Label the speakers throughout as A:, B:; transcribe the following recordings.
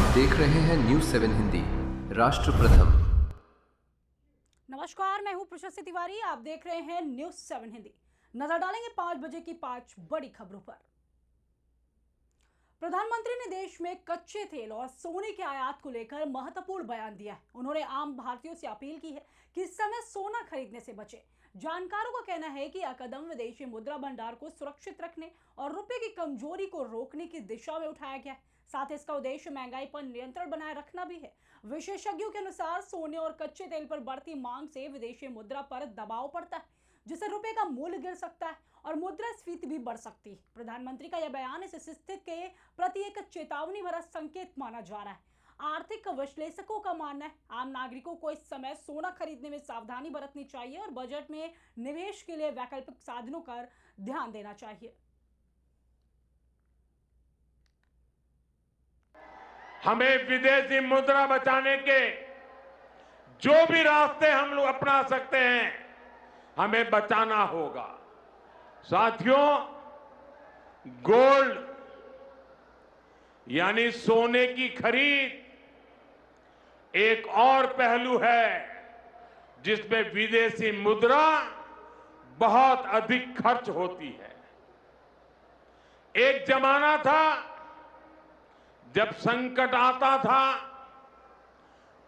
A: आप देख रहे हैं न्यूज़ 7 हिंदी, राष्ट्र प्रथम।
B: नमस्कार, मैं हूं प्रशस्ति तिवारी। आप देख रहे हैं न्यूज़ 7 हिंदी। नजर डालेंगे 5 बजे की 5 बड़ी खबरों पर। प्रधानमंत्री ने देश में कच्चे तेल और सोने के आयात को लेकर महत्वपूर्ण बयान दिया है। उन्होंने आम भारतीयों से अपील की है कि इस समय सोना खरीदने से बचें। जानकारों का कहना है कि यह कदम विदेशी मुद्रा भंडार को सुरक्षित रखने और रुपए की कमजोरी को रोकने की दिशा में उठाया गया है। साथ ही इसका उद्देश्य महंगाई पर नियंत्रण बनाए रखना भी है। विशेषज्ञों के अनुसार सोने और कच्चे तेल पर बढ़ती मांग से विदेशी मुद्रा पर दबाव पड़ता है, जिससे रुपए का मूल्य गिर सकता है और मुद्रास्फीति भी बढ़ सकती है। प्रधानमंत्री का यह बयान इस स्थिति के प्रति एक चेतावनी भरा संकेत माना जा रहा है। आर्थिक विश्लेषकों का मानना है आम नागरिकों को इस समय सोना खरीदने में सावधानी बरतनी चाहिए और बजट में निवेश के लिए वैकल्पिक साधनों पर ध्यान देना चाहिए।
C: हमें विदेशी मुद्रा बचाने के जो भी रास्ते हम लोग अपना सकते हैं, हमें बचाना होगा। साथियों, गोल्ड यानी सोने की खरीद एक और पहलू है जिसमें विदेशी मुद्रा बहुत अधिक खर्च होती है। एक जमाना था जब संकट आता था,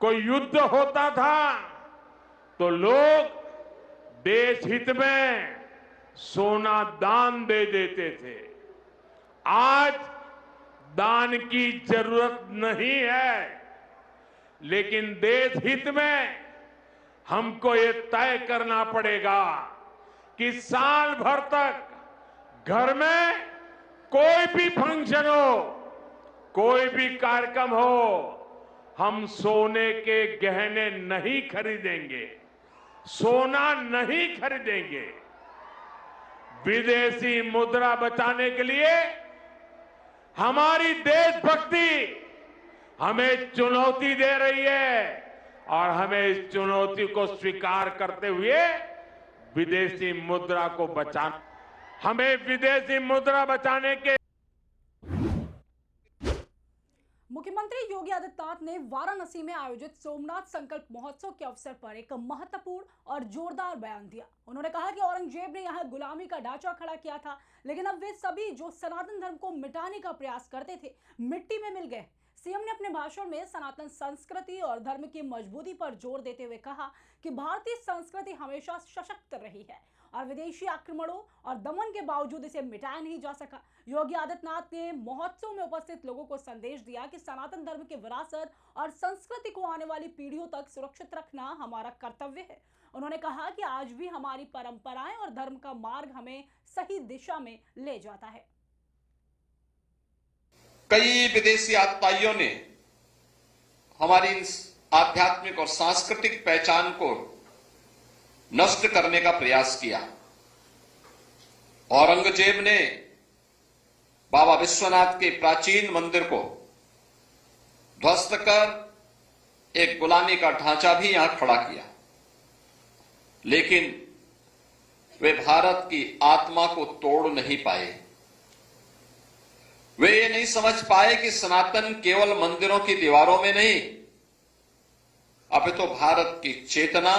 C: कोई युद्ध होता था, तो लोग देश हित में सोना दान दे देते थे। आज दान की जरूरत नहीं है, लेकिन देश हित में हमको ये तय करना पड़ेगा कि साल भर तक घर में कोई भी फंक्शन हो, कोई भी कार्यक्रम हो, हम सोने के गहने नहीं खरीदेंगे, सोना नहीं खरीदेंगे। विदेशी मुद्रा बचाने के लिए हमारी देशभक्ति हमें चुनौती दे रही है और हमें इस चुनौती को स्वीकार करते हुए विदेशी मुद्रा को बचाना, हमें विदेशी मुद्रा बचाने के।
B: मुख्यमंत्री योगी आदित्यनाथ ने वाराणसी में आयोजित सोमनाथ संकल्प महोत्सव के अवसर पर एक महत्वपूर्ण और जोरदार बयान दिया। उन्होंने कहा कि औरंगजेब ने यहां गुलामी का ढांचा खड़ा किया था, लेकिन अब वे सभी जो सनातन धर्म को मिटाने का प्रयास करते थे, मिट्टी में मिल गए। सीएम ने अपने भाषण में सनातन संस्कृति और धर्म की मजबूती पर जोर देते हुए कहा कि भारतीय संस्कृति हमेशा सशक्त रही है और विदेशी आक्रमणों और दमन के बावजूद इसे मिटाया नहीं जा सका। योगी आदित्यनाथ ने महोत्सव में उपस्थित लोगों को संदेश दिया कि सनातन धर्म की विरासत और संस्कृति को आने वाली पीढ़ियों तक सुरक्षित रखना हमारा कर्तव्य है। उन्होंने कहा कि आज भी हमारी परंपराएं और धर्म का मार्ग हमें सही दिशा में ले जाता है।
D: कई विदेशी आतताइयों ने हमारी आध्यात्मिक और सांस्कृतिक पहचान को नष्ट करने का प्रयास किया। औरंगजेब ने बाबा विश्वनाथ के प्राचीन मंदिर को ध्वस्त कर एक गुलामी का ढांचा भी यहां खड़ा किया, लेकिन वे भारत की आत्मा को तोड़ नहीं पाए। वे ये नहीं समझ पाए कि सनातन केवल मंदिरों की दीवारों में नहीं, अपितु भारत की चेतना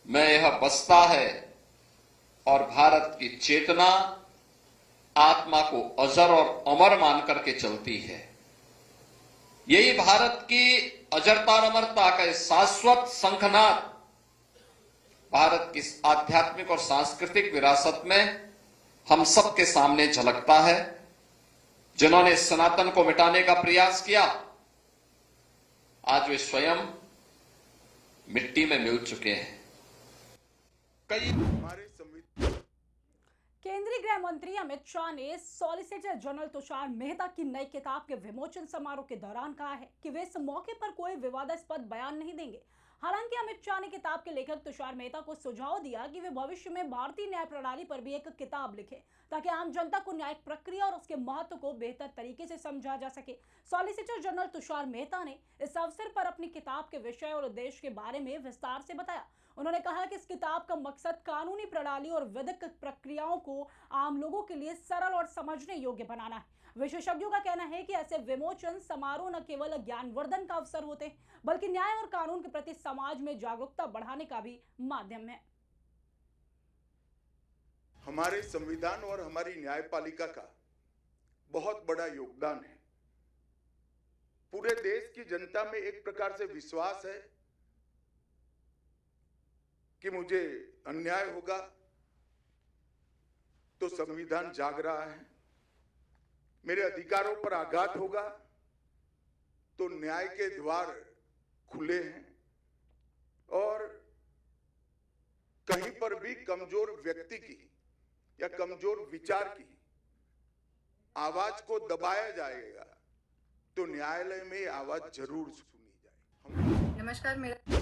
D: में यह बसता है और भारत की चेतना आत्मा को अजर और अमर मान करके चलती है। यही भारत की अजरता और अमरता का शाश्वत शंखनाद भारत की आध्यात्मिक और सांस्कृतिक विरासत में हम सबके सामने झलकता है। जिन्होंने सनातन को मिटाने का प्रयास किया, आज वे स्वयं मिट्टी में मिल चुके हैं।
B: केंद्रीय गृह मंत्री अमित शाह ने सॉलिसिटर जनरल तुषार मेहता की नई किताब के विमोचन समारोह के दौरान कहा है कि वे इस मौके पर कोई विवादास्पद बयान नहीं देंगे। हालांकि अमित शाह ने किताब के लेखक तुषार मेहता को सुझाव दिया कि वे भविष्य में भारतीय न्याय प्रणाली पर भी एक किताब लिखें, ताकि आम जनता को न्यायिक प्रक्रिया और उसके महत्व को बेहतर तरीके से समझा जा सके। सॉलिसिटर जनरल तुषार मेहता ने इस अवसर पर अपनी किताब के विषय और उद्देश्य के बारे में विस्तार से बताया। उन्होंने कहा कि इस किताब का मकसद कानूनी प्रणाली और विधिक प्रक्रियाओं को आम लोगों के लिए सरल और समझने योग्य बनाना है। विशेषज्ञों का कहना है कि ऐसे विमोचन समारोह न केवल ज्ञानवर्धन का अवसर होते हैं, बल्कि न्याय और कानून के प्रति समाज में जागरूकता बढ़ाने का भी माध्यम है।
E: हमारे संविधान और हमारी न्यायपालिका का बहुत बड़ा योगदान है। पूरे देश की जनता में एक प्रकार से विश्वास है कि मुझे अन्याय होगा तो संविधान जाग रहा है, मेरे अधिकारों पर आघात होगा तो न्याय के द्वार खुले हैं, और कहीं पर भी कमजोर व्यक्ति की या कमजोर विचार की आवाज को दबाया जाएगा तो न्यायालय में आवाज जरूर सुनी जाए।
F: नमस्कार, मेरा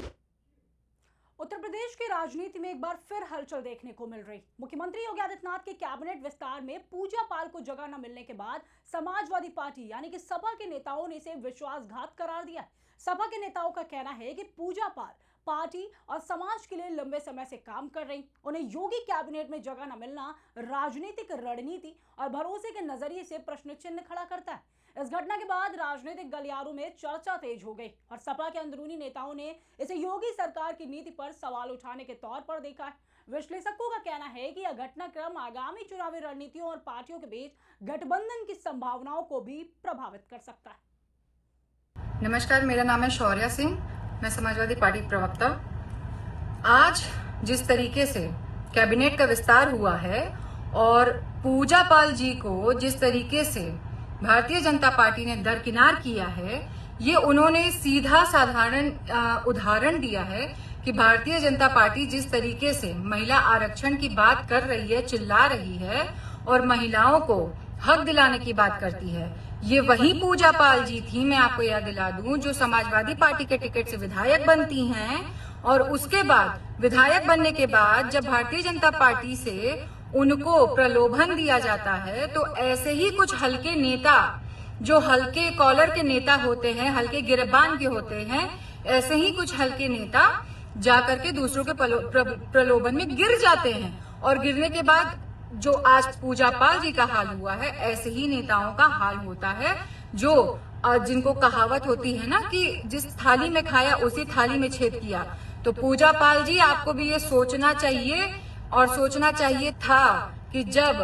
B: उत्तर प्रदेश की राजनीति में एक बार फिर हलचल देखने को मिल रही। मुख्यमंत्री योगी आदित्यनाथ के कैबिनेट विस्तार में पूजा पाल को जगह न मिलने के बाद समाजवादी पार्टी यानी कि सपा के नेताओं ने इसे विश्वासघात करार दिया। सपा के नेताओं का कहना है कि पूजा पाल पार्टी और समाज के लिए लंबे समय से काम कर रही, उन्हें योगी कैबिनेट में जगह न मिलना राजनीतिक रणनीति और भरोसे के नजरिए से प्रश्न चिन्ह खड़ा करता है। इस घटना के बाद राजनीतिक गलियारों में चर्चा तेज हो गई और सपा के अंदरूनी नेताओं ने इसे योगी सरकार की नीति पर सवाल उठाने के तौर पर देखा है। विश्लेषकों का कहना है कि यह घटनाक्रम आगामी चुनावी रणनीतियों और पार्टियों के बीच गठबंधन की संभावनाओं को भी प्रभावित कर सकता है।
F: नमस्कार, मेरा नाम है शौर्या सिंह, मैं समाजवादी पार्टी प्रवक्ता। आज जिस तरीके से कैबिनेट का विस्तार हुआ है और पूजा पाल जी को जिस तरीके से भारतीय जनता पार्टी ने दरकिनार किया है, ये उन्होंने सीधा साधारण उदाहरण दिया है कि भारतीय जनता पार्टी जिस तरीके से महिला आरक्षण की बात कर रही है, चिल्ला रही है और महिलाओं को हक दिलाने की बात करती है, ये वही पूजा पाल जी थी, मैं आपको याद दिला दूं, जो समाजवादी पार्टी के टिकट से विधायक बनती हैं और उसके बाद विधायक बनने के बाद जब भारतीय जनता पार्टी से उनको प्रलोभन दिया जाता है तो ऐसे ही कुछ हल्के नेता, जो हल्के कॉलर के नेता होते हैं, हल्के गिरबान के होते हैं, ऐसे ही कुछ हल्के नेता जाकर के दूसरों के प्रलोभन में गिर जाते हैं और गिरने के बाद जो आज पूजा पाल जी का हाल हुआ है, ऐसे ही नेताओं का हाल होता है, जो जिनको कहावत होती है ना कि जिस थाली में खाया उसी थाली में छेद किया। तो पूजा पाल जी, आपको भी ये सोचना चाहिए और सोचना चाहिए था कि जब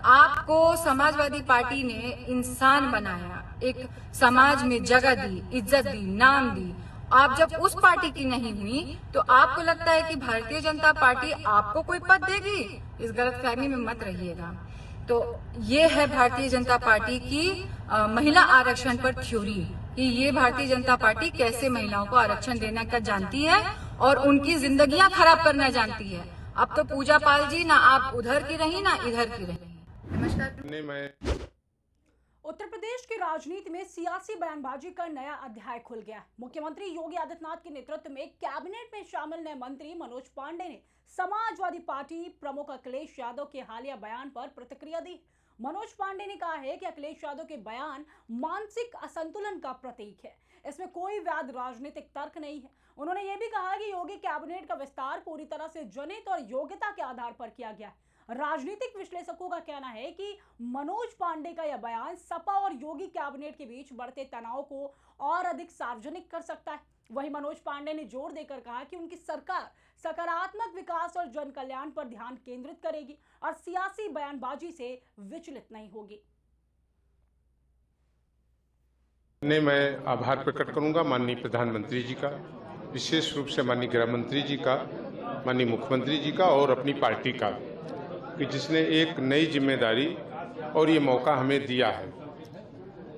F: आपको समाजवादी पार्टी ने इंसान बनाया, एक समाज में जगह दी, इज्जत दी, नाम दी, आप जब उस पार्टी की नहीं हुई तो आपको लगता है कि भारतीय जनता पार्टी आपको कोई पद देगी? इस गलतफहमी में मत रहिएगा। तो ये है भारतीय जनता पार्टी की महिला आरक्षण पर थ्योरी कि ये भारतीय जनता पार्टी कैसे महिलाओं को आरक्षण देना का जानती है और उनकी जिंदगियां खराब करना जानती है। अब तो पूजा पाल जी ना आप उधर की रही ना इधर की रही। नमस्कार।
B: उत्तर प्रदेश की राजनीति में सियासी बयानबाजी का नया अध्याय खुल गया। मुख्यमंत्री योगी आदित्यनाथ के नेतृत्व में कैबिनेट में शामिल नए मंत्री मनोज पांडे ने समाजवादी पार्टी प्रमुख अखिलेश यादव के हालिया बयान पर प्रतिक्रिया दी। मनोज पांडे ने कहा है कि अखिलेश यादव के बयान मानसिक असंतुलन का प्रतीक है, इसमें कोई वैध राजनीतिक तर्क नहीं है। उन्होंने ये भी कहा कि योगी कैबिनेट का विस्तार पूरी तरह से जनहित और योग्यता के आधार पर किया गया। राजनीतिक विश्लेषकों का कहना है कि मनोज पांडे का यह बयान सपा और योगी कैबिनेट के बीच बढ़ते तनाव को और अधिक सार्वजनिक कर सकता है। वहीं मनोज पांडे ने जोर देकर कहा कि उनकी सरकार सकारात्मक विकास और जन कल्याण पर ध्यान केंद्रित करेगी और सियासी बयानबाजी से विचलित नहीं होगी।
G: मैं आभार प्रकट करूंगा माननीय प्रधानमंत्री जी का, विशेष रूप से माननीय गृह मंत्री जी का, माननीय मुख्यमंत्री जी का और अपनी पार्टी का, कि जिसने एक नई जिम्मेदारी और ये मौका हमें दिया है।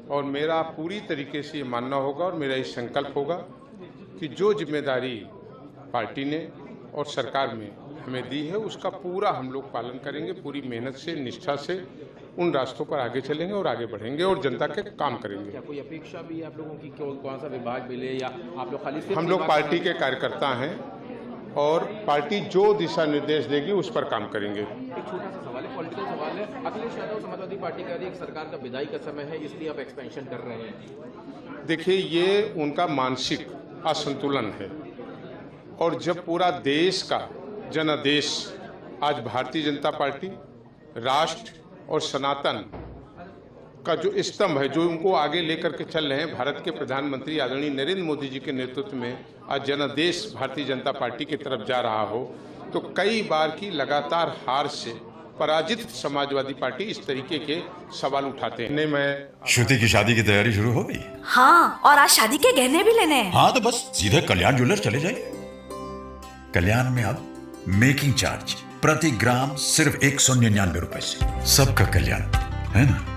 G: और मेरा पूरी तरीके से ये मानना होगा और मेरा ये संकल्प होगा कि जो जिम्मेदारी पार्टी ने और सरकार में हमें दी है उसका पूरा हम लोग पालन करेंगे, पूरी मेहनत से, निष्ठा से उन रास्तों पर आगे चलेंगे और आगे बढ़ेंगे और जनता के काम करेंगे।
H: क्या कोई अपेक्षा भी है आप लोगों की कौन सा विभाग मिले या आप लोग खाली?
G: हम लोग पार्टी के कार्यकर्ता हैं और पार्टी जो दिशा निर्देश देगी उस पर काम करेंगे।
H: एक छोटा सा सवाल है, पॉलिटिकल सवाल है। अखिलेश यादव समाजवादी पार्टी कह रही है सरकार का विदाई का समय है, इसलिए आप एक्सपेंशन कर रहे हैं।
G: देखिए, ये उनका मानसिक असंतुलन है और जब पूरा देश का जनादेश आज भारतीय जनता पार्टी, राष्ट्र और सनातन का जो स्तंभ है, जो उनको आगे लेकर के चल रहे हैं, भारत के प्रधानमंत्री आदरणीय नरेंद्र मोदी जी के नेतृत्व में आज जनादेश भारतीय जनता पार्टी की तरफ जा रहा हो, तो कई बार की लगातार हार से पराजित समाजवादी पार्टी इस तरीके के सवाल उठाते हैं। मैं
I: श्रुति की शादी की तैयारी शुरू हो गई?
J: हाँ, और आज शादी के गहने भी लेने हैं।
I: हाँ, तो बस सीधे कल्याण ज्वेलर चले जाइए। कल्याण में अब मेकिंग चार्ज प्रति ग्राम सिर्फ 199 रुपए से। सबका कल्याण, है ना?